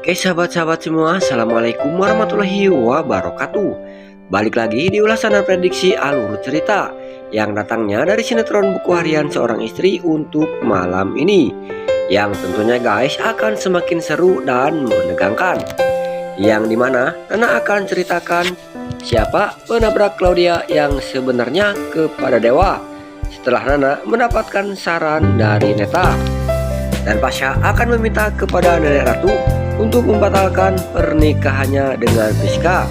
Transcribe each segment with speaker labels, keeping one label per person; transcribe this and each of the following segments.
Speaker 1: Oke sahabat-sahabat semua, Assalamualaikum warahmatullahi wabarakatuh. Balik lagi di ulasan dan prediksi alur cerita yang datangnya dari sinetron buku harian seorang istri untuk malam ini, yang tentunya guys akan semakin seru dan menegangkan, yang dimana Nana akan ceritakan siapa penabrak Claudia yang sebenarnya kepada Dewa setelah Nana mendapatkan saran dari Neta. Dan Pasha akan meminta kepada Nenek Ratu untuk membatalkan pernikahannya dengan Priska.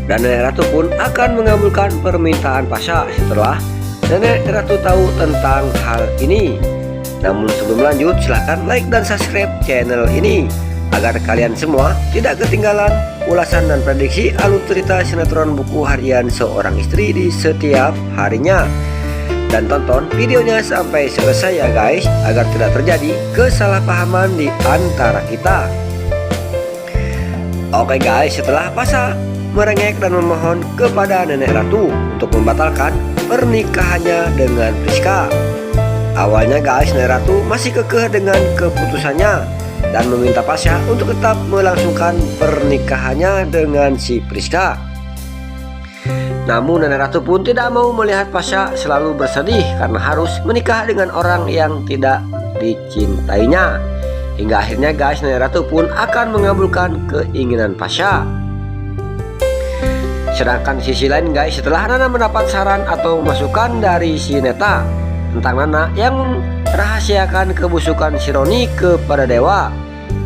Speaker 1: Dan Nenek Ratu pun akan mengabulkan permintaan Pasha setelah Nenek Ratu tahu tentang hal ini. Namun sebelum lanjut, silahkan like dan subscribe channel ini agar kalian semua tidak ketinggalan ulasan dan prediksi alur cerita sinetron buku harian seorang istri di setiap harinya. Dan tonton videonya sampai selesai ya guys, agar tidak terjadi kesalahpahaman di antara kita. Oke guys, setelah Pasha merengek dan memohon kepada Nenek Ratu untuk membatalkan pernikahannya dengan Priska. Awalnya guys, Nenek Ratu masih kekeh dengan keputusannya dan meminta Pasha untuk tetap melangsungkan pernikahannya dengan si Priska. Namun Nenek Ratu pun tidak mau melihat Pasha selalu bersedih karena harus menikah dengan orang yang tidak dicintainya. Hingga akhirnya guys, Nenek Ratu pun akan mengabulkan keinginan Pasha. Sedangkan di sisi lain guys, setelah Nana mendapat saran atau masukan dari si Neta tentang Nana yang merahasiakan kebusukan si Roni kepada Dewa,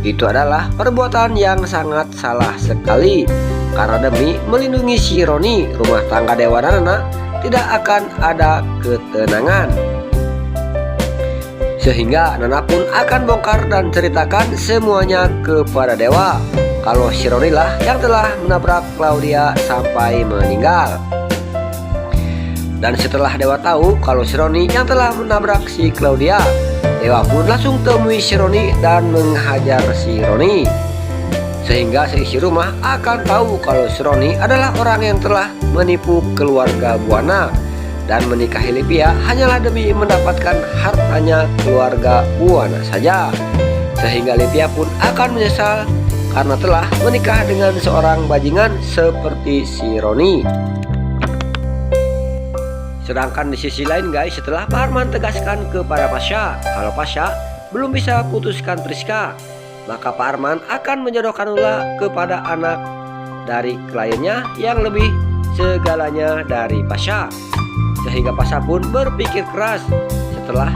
Speaker 1: itu adalah perbuatan yang sangat salah sekali. Karena demi melindungi si Roni, rumah tangga Dewa dan Nana tidak akan ada ketenangan. Sehingga Nana pun akan bongkar dan ceritakan semuanya kepada Dewa kalau si Roni lah yang telah menabrak Claudia sampai meninggal. Dan setelah Dewa tahu kalau si Roni yang telah menabrak si Claudia, Dewa pun langsung temui si Roni dan menghajar si Roni. Sehingga seisi rumah akan tahu kalau si Roni adalah orang yang telah menipu keluarga Buana dan menikahi Livia hanyalah demi mendapatkan hartanya keluarga Buana saja. Sehingga Livia pun akan menyesal karena telah menikah dengan seorang bajingan seperti si Roni. Sedangkan di sisi lain guys, setelah Pak Arman tegaskan kepada Pasha kalau Pasha belum bisa putuskan Priska, maka Pak Arman akan menjodohkan Lula kepada anak dari kliennya yang lebih segalanya dari Pasha. Sehingga Pasha pun berpikir keras setelah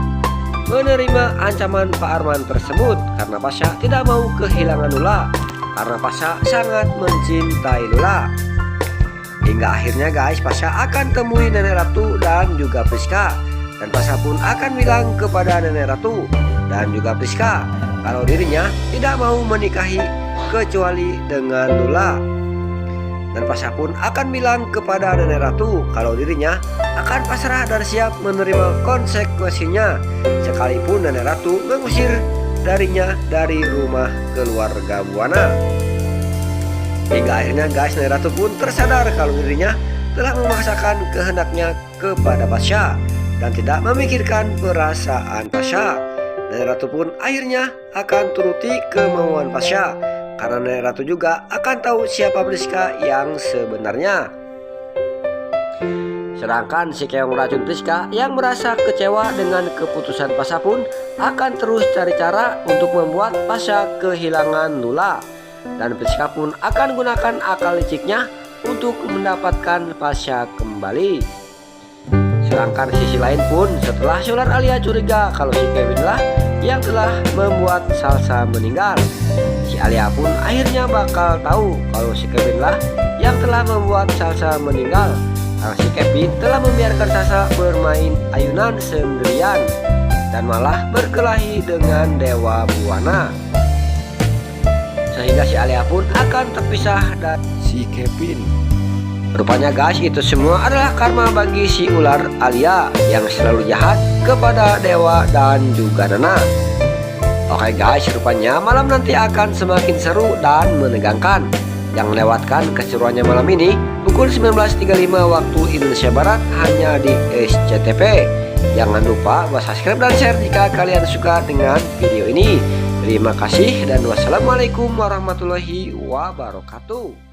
Speaker 1: menerima ancaman Pak Arman tersebut, karena Pasha tidak mau kehilangan Lula, karena Pasha sangat mencintai Lula. Hingga akhirnya guys, Pasha akan temui Nenek Ratu dan juga Priska. Dan Pasha pun akan bilang kepada Nenek Ratu dan juga Priska kalau dirinya tidak mau menikahi kecuali dengan Lula. Dan Pasha pun akan bilang kepada Nenek Ratu kalau dirinya akan pasrah dan siap menerima konsekuensinya sekalipun Nenek Ratu mengusir darinya dari rumah keluarga Buana. Hingga akhirnya guys, Nenek Ratu pun tersadar kalau dirinya telah memaksakan kehendaknya kepada Pasha dan tidak memikirkan perasaan Pasha. Nenek Ratu pun akhirnya akan turuti kemauan Pasha karena Nenek Ratu juga akan tahu siapa Priska yang sebenarnya. Sedangkan si keong racun Priska yang merasa kecewa dengan keputusan Pasha pun akan terus cari cara untuk membuat Pasha kehilangan Lula. Dan Priska pun akan gunakan akal liciknya untuk mendapatkan Pasha kembali. Sedangkan di sisi lain pun, setelah Sular Alia curiga kalau si Kevin lah yang telah membuat Salsa meninggal, si Alia pun akhirnya bakal tahu kalau si Kevin lah yang telah membuat Salsa meninggal, karena si Kevin telah membiarkan Salsa bermain ayunan sendirian dan malah berkelahi dengan Dewa Buana. Sehingga si Alia pun akan terpisah dari si Kevin. Rupanya guys, itu semua adalah karma bagi si ular Alia yang selalu jahat kepada Dewa dan juga Nana. Oke guys, rupanya malam nanti akan semakin seru dan menegangkan. Yang melewatkan keseruannya malam ini pukul 19.35 waktu Indonesia Barat hanya di SCTV. Jangan lupa subscribe dan share jika kalian suka dengan video ini. Terima kasih dan wassalamualaikum warahmatullahi wabarakatuh.